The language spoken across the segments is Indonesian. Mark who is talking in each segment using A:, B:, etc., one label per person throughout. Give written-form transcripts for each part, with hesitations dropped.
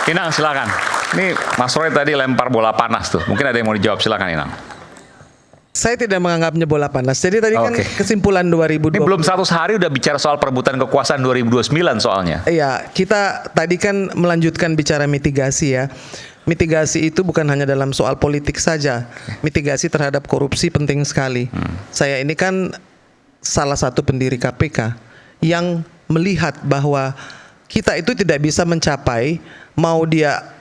A: Inang silakan. Ini Mas Roy tadi lempar bola panas tuh. Mungkin ada yang mau dijawab, silakan Inang.
B: Saya tidak menganggapnya bola panas. Jadi tadi kan kesimpulan 2020.
A: Ini belum 100 hari udah bicara soal perebutan kekuasaan 2029 soalnya.
B: Iya, kita tadi kan melanjutkan bicara mitigasi ya. Mitigasi itu bukan hanya dalam soal politik saja. Mitigasi terhadap korupsi penting sekali. Saya ini kan salah satu pendiri KPK yang melihat bahwa kita itu tidak bisa mencapai mau dia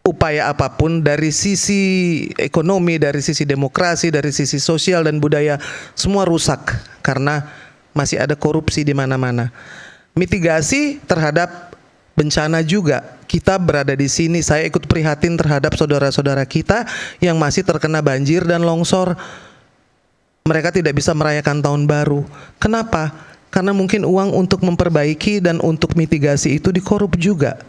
B: upaya apapun dari sisi ekonomi, dari sisi demokrasi, dari sisi sosial dan budaya, semua rusak karena masih ada korupsi di mana-mana. Mitigasi terhadap bencana juga. Kita berada di sini, saya ikut prihatin terhadap saudara-saudara kita yang masih terkena banjir dan longsor. Mereka tidak bisa merayakan tahun baru. Kenapa? Karena mungkin uang untuk memperbaiki dan untuk mitigasi itu dikorup juga.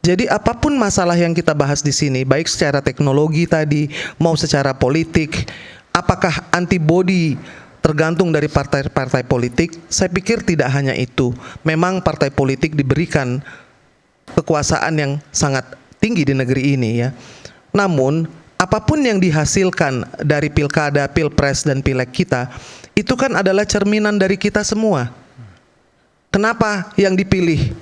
B: Jadi apapun masalah yang kita bahas di sini, baik secara teknologi tadi, mau secara politik, apakah antibody tergantung dari partai-partai politik? Saya pikir tidak hanya itu. Memang partai politik diberikan kekuasaan yang sangat tinggi di negeri ini ya. Namun apapun yang dihasilkan dari pilkada, pilpres dan pileg kita, itu kan adalah cerminan dari kita semua. Kenapa yang dipilih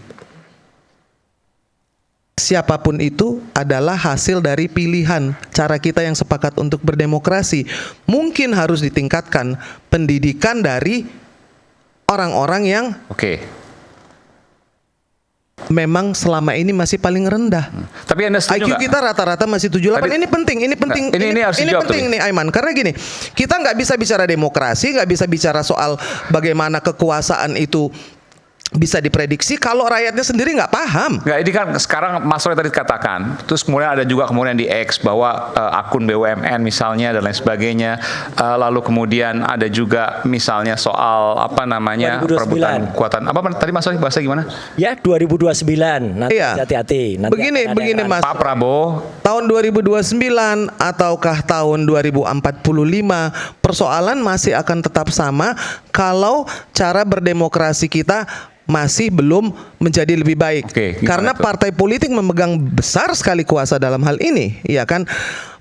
B: siapapun itu adalah hasil dari pilihan cara kita yang sepakat untuk berdemokrasi. Mungkin harus ditingkatkan pendidikan dari orang-orang yang memang selama ini masih paling rendah.
A: Tapi Anda setuju
B: IQ kita rata-rata masih 78. Ini penting.
A: Ini harus dijawab
B: penting nih Aiman. Karena gini, kita nggak bisa bicara demokrasi, nggak bisa bicara soal bagaimana kekuasaan itu bisa diprediksi kalau rakyatnya sendiri nggak paham.
A: Nggak, ini kan sekarang Mas Roy tadi katakan, terus kemudian ada juga kemudian di X bahwa akun BUMN misalnya dan lain sebagainya, lalu kemudian ada juga misalnya soal apa namanya
C: 2029.
A: perebutan kekuatan apa tadi Mas Roy bahasa gimana?
C: Ya 2029 nanti hati-hati. Nanti
B: Begini Mas.
A: Pak Prabowo
B: tahun 2029 ataukah tahun 2045 persoalan masih akan tetap sama kalau cara berdemokrasi kita masih belum menjadi lebih baik. Karena partai politik memegang besar sekali kuasa dalam hal ini, ya kan?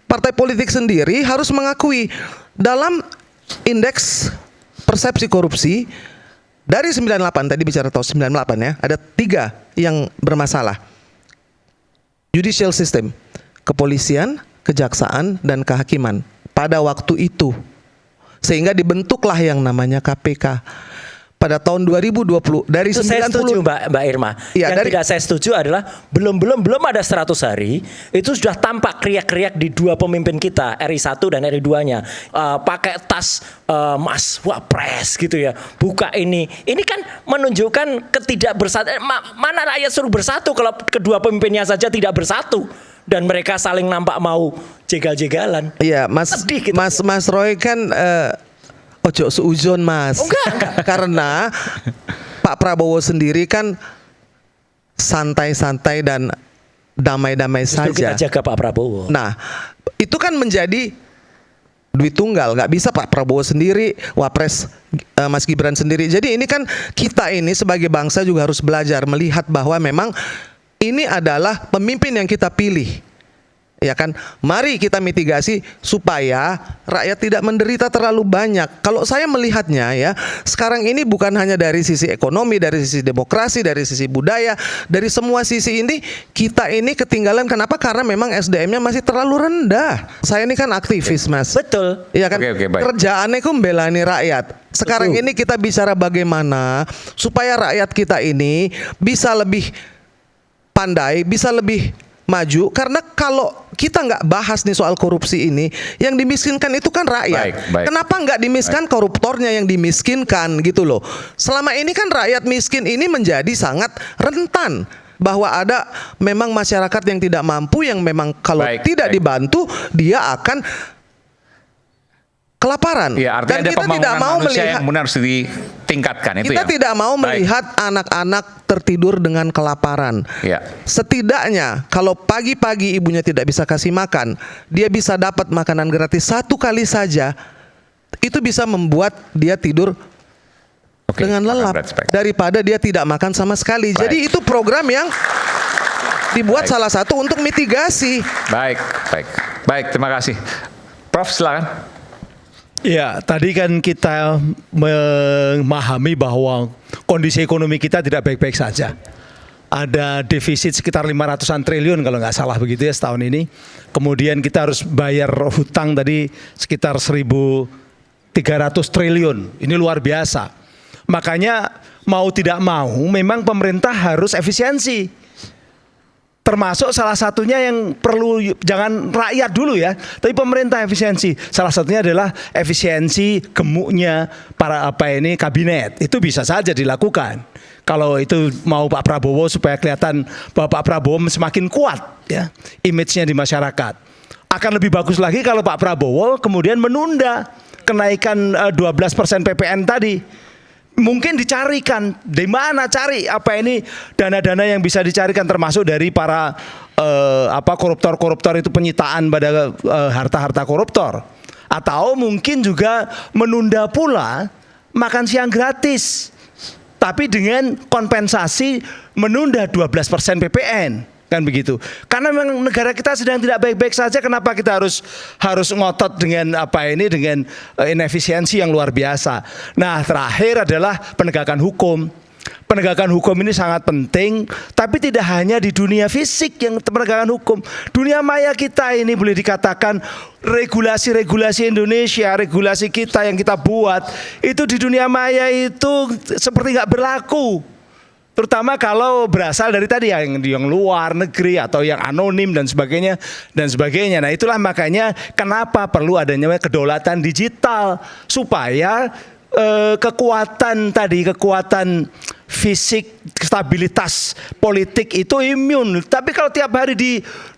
B: Partai politik sendiri harus mengakui dalam indeks persepsi korupsi dari 98 tadi bicara tahun 98 ya, ada 3 yang bermasalah. Judicial system, kepolisian, kejaksaan dan kehakiman pada waktu itu. Sehingga dibentuklah yang namanya KPK. Pada tahun 2020 dari
C: itu
B: 90
C: saya setuju Mbak Irma.
B: Ya,
C: yang tidak saya setuju adalah belum ada 100 hari itu sudah tampak kriak-kriak di dua pemimpin kita, RI 1 dan RI 2-nya pakai tas Mas Wapres gitu ya. Buka ini kan menunjukkan ketidakbersatu. Mana rakyat suruh bersatu kalau kedua pemimpinnya saja tidak bersatu dan mereka saling nampak mau jegal-jegalan.
B: Iya, Mas Roy kan ojo suujon Mas.
C: Enggak.
B: Karena Pak Prabowo sendiri kan santai-santai dan damai-damai saja.
C: Kita jaga Pak Prabowo.
B: Nah, itu kan menjadi duit tunggal. Nggak bisa Pak Prabowo sendiri, Wapres Mas Gibran sendiri. Jadi ini kan kita ini sebagai bangsa juga harus belajar melihat bahwa memang ini adalah pemimpin yang kita pilih. Ya kan, mari kita mitigasi supaya rakyat tidak menderita terlalu banyak. Kalau saya melihatnya ya, sekarang ini bukan hanya dari sisi ekonomi, dari sisi demokrasi, dari sisi budaya, dari semua sisi ini kita ini ketinggalan. Kenapa? Karena memang SDM-nya masih terlalu rendah. Saya ini kan aktivis Mas.
C: Betul.
B: Ya kan,
A: baik.
B: kerjaannya itu membelani rakyat. Sekarang ini kita bicara bagaimana supaya rakyat kita ini bisa lebih pandai, bisa lebih maju, karena kalau kita nggak bahas nih soal korupsi ini, yang dimiskinkan itu kan rakyat.
A: Baik.
B: Kenapa nggak dimiskinkan koruptornya yang dimiskinkan gitu loh? Selama ini kan rakyat miskin ini menjadi sangat rentan bahwa ada memang masyarakat yang tidak mampu, yang memang kalau tidak dibantu dia akan kelaparan.
A: Ya, artinya
B: dan
A: ada
B: kita tidak mau melihat
A: yang benar harus ditingkatkan itu
B: kita
A: ya.
B: tidak mau melihat anak-anak tertidur dengan kelaparan.
A: Ya.
B: Setidaknya kalau pagi-pagi ibunya tidak bisa kasih makan, dia bisa dapat makanan gratis 1 kali saja. Itu bisa membuat dia tidur dengan lelap daripada dia tidak makan sama sekali. Jadi itu program yang dibuat salah satu untuk mitigasi.
A: Baik, terima kasih. Prof, silakan.
D: Ya, tadi kan kita memahami bahwa kondisi ekonomi kita tidak baik-baik saja. Ada defisit sekitar 500-an triliun kalau nggak salah begitu ya setahun ini. Kemudian kita harus bayar hutang tadi sekitar 1.300 triliun. Ini luar biasa. Makanya mau tidak mau memang pemerintah harus efisiensi. Termasuk salah satunya yang perlu, jangan rakyat dulu ya, tapi pemerintah efisiensi. Salah satunya adalah efisiensi gemuknya para kabinet. Itu bisa saja dilakukan. Kalau itu mau Pak Prabowo supaya kelihatan bahwa Pak Prabowo semakin kuat ya image-nya di masyarakat. Akan lebih bagus lagi kalau Pak Prabowo kemudian menunda kenaikan 12% PPN tadi. Mungkin dicarikan di mana cari dana-dana yang bisa dicarikan, termasuk dari para koruptor-koruptor itu, penyitaan pada harta-harta koruptor, atau mungkin juga menunda pula makan siang gratis tapi dengan kompensasi menunda 12% PPN. Kan begitu. Karena memang negara kita sedang tidak baik-baik saja, kenapa kita harus ngotot dengan dengan inefisiensi yang luar biasa. Nah, terakhir adalah penegakan hukum. Penegakan hukum ini sangat penting, tapi tidak hanya di dunia fisik yang penegakan hukum. Dunia maya kita ini boleh dikatakan regulasi-regulasi Indonesia, regulasi kita yang kita buat, itu di dunia maya itu seperti nggak berlaku. Terutama kalau berasal dari tadi yang luar negeri atau yang anonim dan sebagainya. Nah, itulah makanya kenapa perlu adanya kedaulatan digital, supaya kekuatan fisik, stabilitas politik itu imun. Tapi kalau tiap hari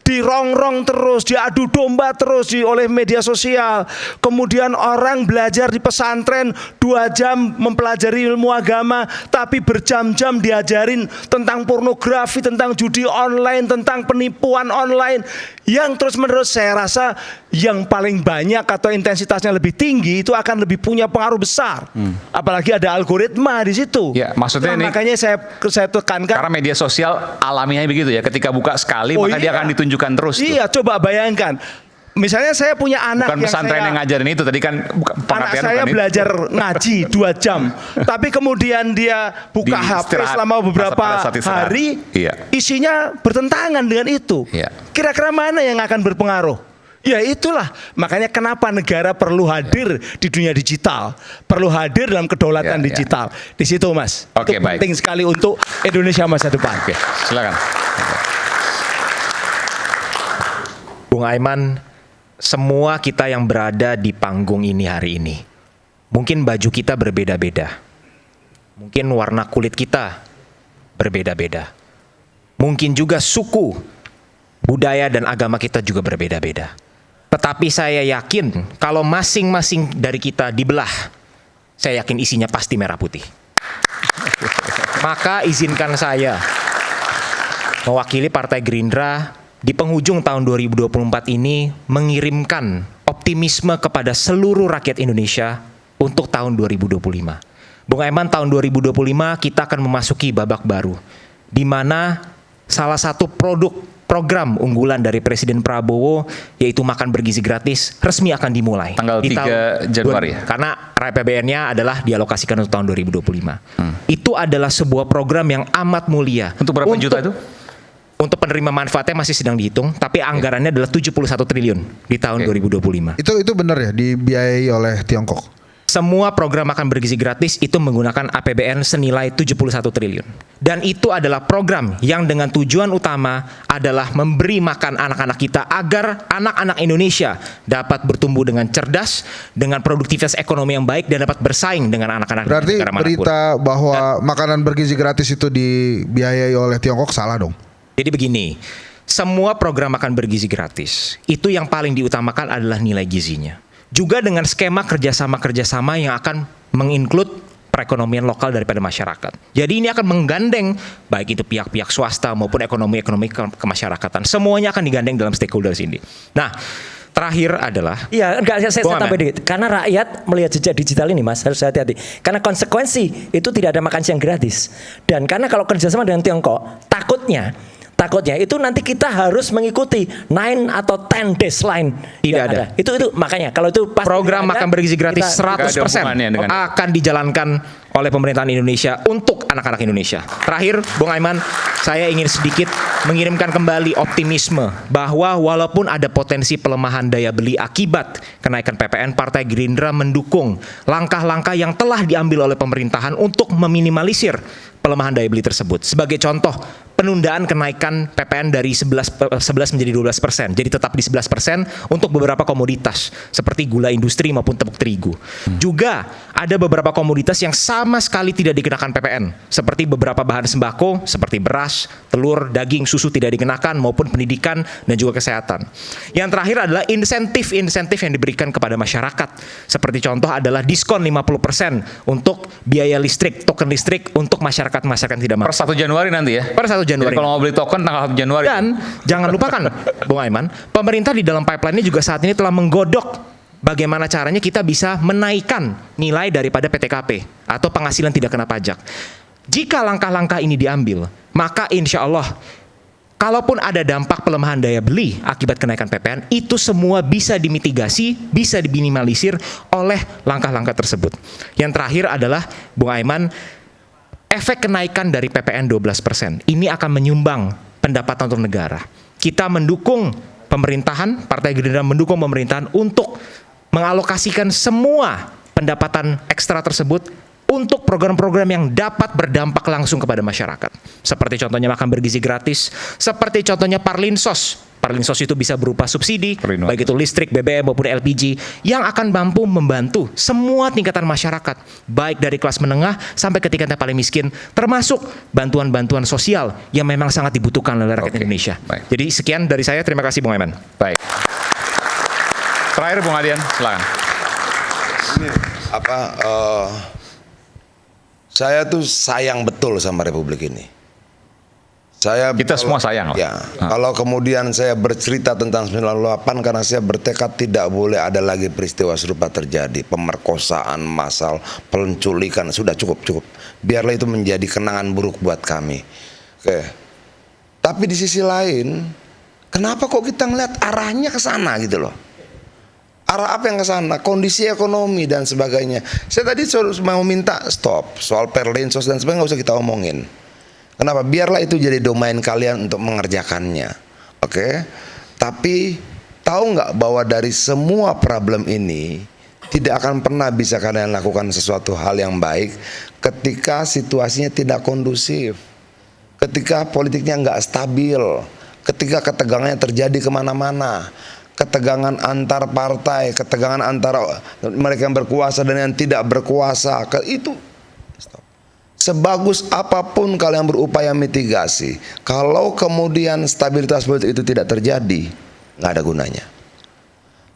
D: dirongrong terus, diadu domba terus oleh media sosial, kemudian orang belajar di pesantren 2 jam mempelajari ilmu agama, tapi berjam-jam diajarin tentang pornografi, tentang judi online, tentang penipuan online, yang terus-menerus saya rasa yang paling banyak atau intensitasnya lebih tinggi itu akan lebih punya pengaruh besar. Apalagi ada algoritma di situ.
A: Ya, maksudnya
D: makanya saya tekankan,
A: karena media sosial alamiahnya begitu ya, ketika buka sekali maka dia akan ditunjukkan terus.
D: Iya, coba bayangkan. Misalnya saya punya anak
A: bukan pesantren yang ngajarin itu tadi kan,
D: anak saya belajar ngaji 2 jam, tapi kemudian dia buka HP selama beberapa hari, isinya bertentangan dengan itu. Kira-kira mana yang akan berpengaruh? Ya itulah, makanya kenapa negara perlu hadir di dunia digital, perlu hadir dalam kedaulatan digital. Di situ, Mas.
A: Oke,
D: itu
A: baik.
D: penting sekali untuk Indonesia masa depan.
A: Oke, silakan.
C: Bung Aiman, semua kita yang berada di panggung ini hari ini, mungkin baju kita berbeda-beda, mungkin warna kulit kita berbeda-beda, mungkin juga suku, budaya dan agama kita juga berbeda-beda. Tetapi saya yakin kalau masing-masing dari kita dibelah, saya yakin isinya pasti merah putih. Maka izinkan saya mewakili Partai Gerindra di penghujung tahun 2024 ini mengirimkan optimisme kepada seluruh rakyat Indonesia untuk tahun 2025. Bung Aiman, tahun 2025 kita akan memasuki babak baru, di mana salah satu program unggulan dari Presiden Prabowo, yaitu makan bergizi gratis, resmi akan dimulai.
A: Tanggal 3 Januari.
C: Karena RAPBN-nya adalah dialokasikan untuk tahun 2025. Itu adalah sebuah program yang amat mulia.
A: Untuk berapa juta itu?
C: Untuk penerima manfaatnya masih sedang dihitung, tapi anggarannya adalah 71 triliun di tahun 2025.
E: Itu benar ya, dibiayai oleh Tiongkok?
C: Semua program makan bergizi gratis itu menggunakan APBN senilai 71 triliun. Dan itu adalah program yang dengan tujuan utama adalah memberi makan anak-anak kita agar anak-anak Indonesia dapat bertumbuh dengan cerdas, dengan produktivitas ekonomi yang baik, dan dapat bersaing dengan anak-anak
E: Berarti
C: negara manapun.
E: berita bahwa makanan bergizi gratis itu dibiayai oleh Tiongkok salah dong?
C: Jadi begini, semua program makan bergizi gratis itu yang paling diutamakan adalah nilai gizinya. Juga dengan skema kerjasama-kerjasama yang akan menginclude perekonomian lokal daripada masyarakat. Jadi ini akan menggandeng baik itu pihak-pihak swasta maupun ekonomi kemasyarakatan. Semuanya akan digandeng dalam stakeholders ini. Nah, terakhir adalah
F: saya tambah dikit. Karena rakyat melihat jejak digital ini, Mas, harus hati-hati. Karena konsekuensi itu tidak ada makan siang gratis. Dan karena kalau kerjasama dengan Tiongkok, takutnya
C: takutnya itu nanti kita harus mengikuti 9 atau 10 days line.
G: Tidak
C: yang
G: ada.
C: Itu makanya kalau itu pasti
G: Program
C: ada,
G: makan bergizi gratis
C: kita-
G: 100%
A: hubungannya dengan-
G: akan dijalankan oleh pemerintahan Indonesia untuk anak-anak Indonesia. Terakhir, Bung Aiman, saya ingin sedikit mengirimkan kembali optimisme bahwa walaupun ada potensi pelemahan daya beli akibat kenaikan PPN, Partai Gerindra mendukung langkah-langkah yang telah diambil oleh pemerintahan untuk meminimalisir pelemahan daya beli tersebut. Sebagai contoh, penundaan kenaikan PPN dari 11 menjadi 12%. Jadi tetap di 11% untuk beberapa komoditas seperti gula industri maupun tepung terigu. Juga ada beberapa komoditas yang sama sekali tidak dikenakan PPN, seperti beberapa bahan sembako seperti beras, telur, daging, susu tidak dikenakan maupun pendidikan dan juga kesehatan. Yang terakhir adalah insentif-insentif yang diberikan kepada masyarakat. Seperti contoh adalah diskon 50% untuk biaya listrik, token listrik untuk masyarakat yang tidak mampu.
A: Per 1 Januari nanti ya.
G: Per 1 Januari.
A: Jadi kalau mau beli token tanggal 1 Januari.
G: Dan jangan lupakan, Bung Aiman, pemerintah di dalam pipeline-nya juga saat ini telah menggodok bagaimana caranya kita bisa menaikkan nilai daripada PTKP atau penghasilan tidak kena pajak. Jika langkah-langkah ini diambil, maka insya Allah, kalaupun ada dampak pelemahan daya beli akibat kenaikan PPN, itu semua bisa dimitigasi, bisa diminimalisir oleh langkah-langkah tersebut. Yang terakhir adalah, Bung Aiman, efek kenaikan dari PPN 12% ini akan menyumbang pendapatan untuk negara. Kita mendukung pemerintahan, Partai Gerindra mendukung pemerintahan untuk mengalokasikan semua pendapatan ekstra tersebut untuk program-program yang dapat berdampak langsung kepada masyarakat. Seperti contohnya makan bergizi gratis, seperti contohnya Parlinsos. Parlinsos itu bisa berupa subsidi, baik itu listrik, BBM maupun LPG, yang akan mampu membantu semua tingkatan masyarakat, baik dari kelas menengah sampai ke tingkat yang paling miskin, termasuk bantuan-bantuan sosial yang memang sangat dibutuhkan oleh rakyat Indonesia.
A: Baik.
G: Jadi sekian dari saya, terima kasih Bung Aiman.
A: Baik. Terakhir Bung Adian, silakan.
H: Saya tuh sayang betul sama Republik ini.
A: Kita semua sayang lah.
H: Ya, kalau kemudian saya bercerita tentang 98 karena saya bertekad tidak boleh ada lagi peristiwa serupa terjadi, pemerkosaan massal, penculikan, sudah cukup. Biarlah itu menjadi kenangan buruk buat kami. Oke. Tapi di sisi lain, kenapa kok kita ngeliat arahnya ke sana gitu loh? Arah apa yang ke sana? Kondisi ekonomi dan sebagainya. Saya tadi mau minta stop soal Perlinsos dan sebagainya, nggak usah kita omongin. Kenapa? Biarlah itu jadi domain kalian untuk mengerjakannya. Oke? Tapi tahu nggak bahwa dari semua problem ini tidak akan pernah bisa kalian lakukan sesuatu hal yang baik ketika situasinya tidak kondusif, ketika politiknya nggak stabil, ketika ketegangannya terjadi kemana-mana, ketegangan antar partai, ketegangan antara mereka yang berkuasa dan yang tidak berkuasa. Itu sebagus apapun kalian berupaya mitigasi, kalau kemudian stabilitas politik itu tidak terjadi, nggak ada gunanya.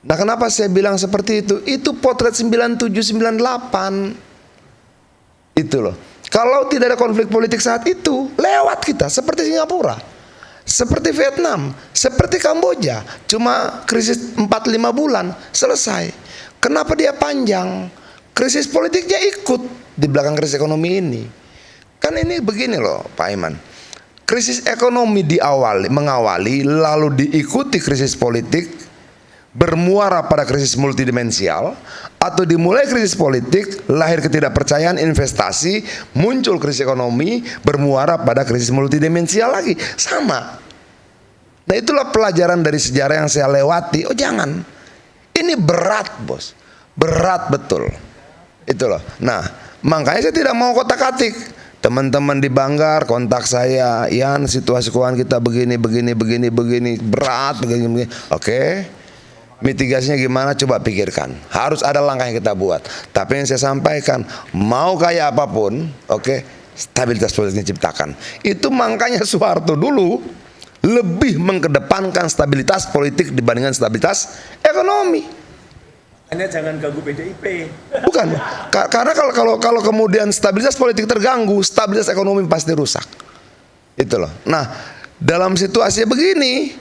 H: Nah, kenapa saya bilang seperti itu? Itu potret 97-98 itu loh. Kalau tidak ada konflik politik saat itu, lewat kita seperti Singapura, seperti Vietnam, seperti Kamboja, cuma krisis 4-5 bulan selesai. Kenapa dia panjang? Krisis politiknya ikut di belakang krisis ekonomi ini. Kan ini begini loh Pak Aiman. Krisis ekonomi mengawali lalu diikuti krisis politik, bermuara pada krisis multidimensial, atau dimulai krisis politik, lahir ketidakpercayaan investasi, muncul krisis ekonomi, bermuara pada krisis multidimensial lagi. Sama. Nah, itulah pelajaran dari sejarah yang saya lewati. Oh jangan, ini berat bos, berat betul. Itu loh. Nah, makanya saya tidak mau kotak-katik. Teman-teman di Banggar kontak saya, Yan, situasi keuangan kita begini, berat, begini. Oke. Mitigasinya gimana? Coba pikirkan. Harus ada langkah yang kita buat. Tapi yang saya sampaikan, mau kayak apapun, oke, stabilitas politiknya ciptakan. Itu makanya Soeharto dulu lebih mengedepankan stabilitas politik dibandingkan stabilitas ekonomi.
C: Hanya jangan ganggu PDIP.
H: Bukan, karena kalau kemudian stabilitas politik terganggu, stabilitas ekonomi pasti rusak. Itu loh. Nah, dalam situasi begini,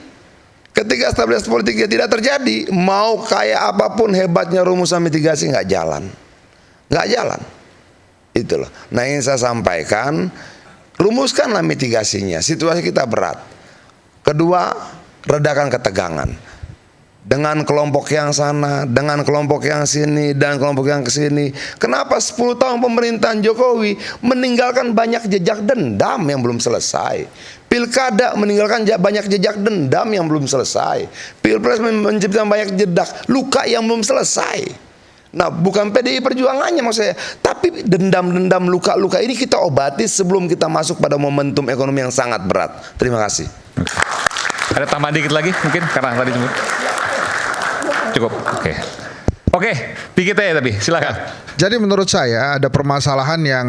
H: ketika stabilitas politiknya tidak terjadi, mau kayak apapun hebatnya rumusan mitigasi nggak jalan. Itu loh. Nah, ingin saya sampaikan, rumuskanlah mitigasinya. Situasi kita berat. Kedua, redakan ketegangan. Dengan kelompok yang sana, dengan kelompok yang sini, dan kelompok yang kesini. Kenapa 10 tahun pemerintahan Jokowi meninggalkan banyak jejak dendam yang belum selesai? Pilkada meninggalkan banyak jejak dendam yang belum selesai. Pilpres menciptakan banyak jejak luka yang belum selesai. Nah, bukan PDI perjuangannya maksud saya, tapi dendam-dendam luka-luka ini kita obati sebelum kita masuk pada momentum ekonomi yang sangat berat. Terima kasih.
A: Ada tambahan dikit lagi mungkin karena tadi cukup. Oke, dikit aja tapi silakan.
E: Jadi menurut saya ada permasalahan yang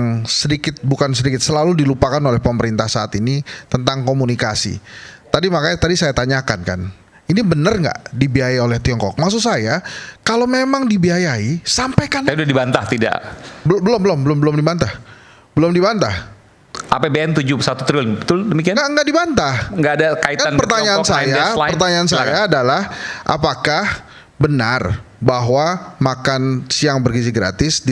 E: bukan sedikit selalu dilupakan oleh pemerintah saat ini tentang komunikasi. Makanya tadi saya tanyakan kan, ini benar nggak dibiayai oleh Tiongkok? Maksud saya, kalau memang dibiayai, sampaikan.
A: Tapi udah dibantah tidak?
E: Belum dibantah. Belum dibantah.
A: APBN 71 triliun, betul demikian?
E: Nggak dibantah.
A: Nggak ada kaitan.
E: Kan pertanyaan saya adalah apakah benar bahwa makan siang bergizi gratis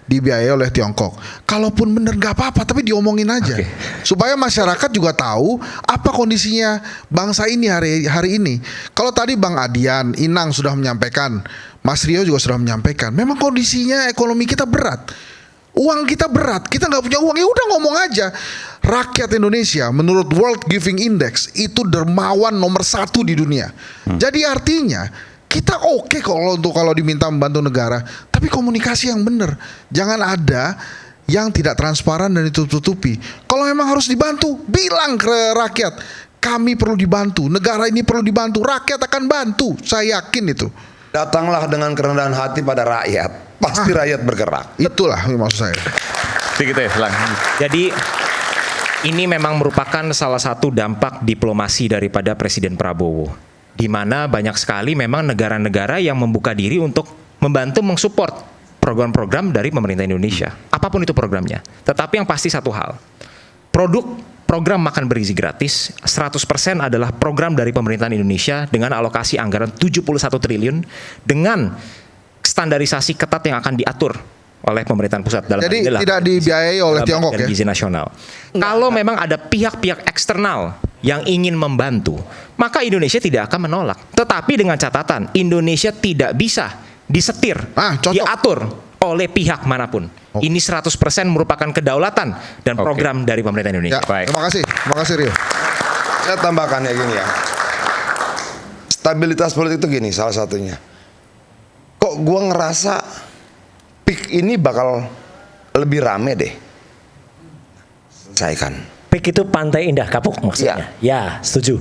E: dibiayai oleh Tiongkok? Kalaupun benar nggak apa-apa, tapi diomongin aja supaya masyarakat juga tahu apa kondisinya bangsa ini hari ini. Kalau tadi Bang Adian, Inang sudah menyampaikan, Mas Rio juga sudah menyampaikan, memang kondisinya ekonomi kita berat. Uang kita berat, kita nggak punya uang, ya udah ngomong aja. Rakyat Indonesia menurut World Giving Index itu dermawan nomor 1 di dunia. Jadi artinya kita oke kalau diminta membantu negara, tapi komunikasi yang benar. Jangan ada yang tidak transparan dan ditutup-tutupi. Kalau memang harus dibantu, bilang ke rakyat, kami perlu dibantu, negara ini perlu dibantu, rakyat akan bantu, saya yakin itu.
H: Datanglah dengan kerendahan hati pada rakyat, pasti rakyat bergerak.
E: Itulah maksud saya.
A: Sedikit ya, silakan.
G: Jadi ini memang merupakan salah satu dampak diplomasi daripada Presiden Prabowo, di mana banyak sekali memang negara-negara yang membuka diri untuk membantu mensupport program-program dari pemerintah Indonesia, apapun itu programnya. Tetapi yang pasti satu hal, program makan bergizi gratis 100% adalah program dari pemerintahan Indonesia dengan alokasi anggaran 71 triliun dengan standarisasi ketat yang akan diatur oleh pemerintahan pusat dalam.
E: Jadi tidak dibiayai oleh Tiongkok ya?
G: Gizi nasional. Kalau memang ada pihak-pihak eksternal yang ingin membantu, maka Indonesia tidak akan menolak. Tetapi dengan catatan, Indonesia tidak bisa disetir, diatur oleh pihak manapun. Ini 100% merupakan kedaulatan dan program dari pemerintah Indonesia.
E: Ya, terima kasih Rio.
H: Saya tambahkan ya gini ya. Stabilitas politik itu gini salah satunya. Kok gua ngerasa PIK ini bakal lebih rame deh. Selesaikan.
C: PIK itu Pantai Indah Kapuk maksudnya. Ya, setuju.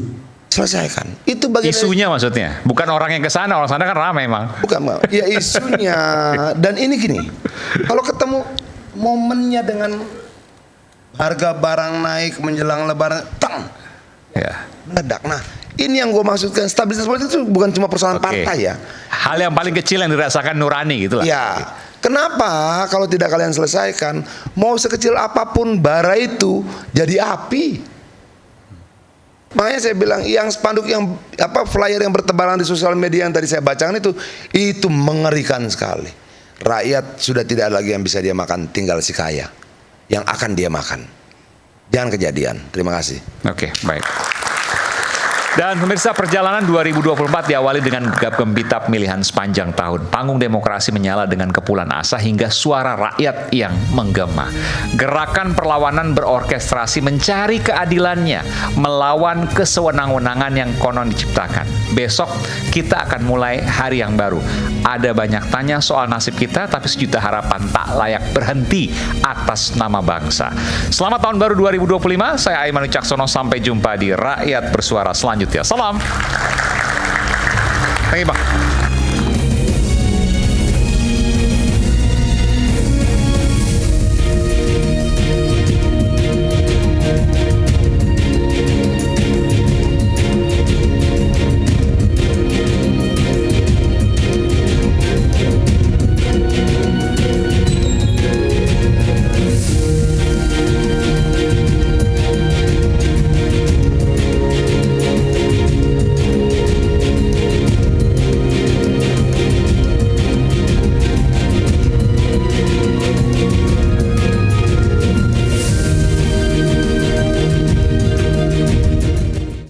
H: Selesaikan. Itu bagian
A: isunya maksudnya, bukan orang yang ke sana. Orang sana kan ramai emang.
H: Bukan, ya isunya. Dan ini gini, kalau ketemu momennya dengan harga barang naik menjelang lebaran, meledak. Nah, ini yang gue maksudkan, stabilitas politik itu bukan cuma persoalan partai ya.
A: Hal yang paling kecil yang dirasakan nurani gitu lah.
H: Ya, kenapa kalau tidak kalian selesaikan, mau sekecil apapun bara itu jadi api. Makanya saya bilang yang spanduk yang flyer yang bertebaran di sosial media yang tadi saya bacakan itu mengerikan sekali. Rakyat sudah tidak lagi yang bisa dia makan, tinggal si kaya yang akan dia makan. Jangan kejadian. Terima kasih.
A: Oke, baik. Dan pemirsa, perjalanan 2024 diawali dengan gegap gempita pemilihan sepanjang tahun. Panggung demokrasi menyala dengan kepulan asa hingga suara rakyat yang menggema. Gerakan perlawanan berorkestrasi mencari keadilannya, melawan kesewenang-wenangan yang konon diciptakan. Besok kita akan mulai hari yang baru. Ada banyak tanya soal nasib kita, tapi sejuta harapan tak layak berhenti atas nama bangsa. Selamat tahun baru 2025. Saya Aiman Wicaksono. Sampai jumpa di Rakyat Bersuara selanjutnya. Salam. Thank you, Bang.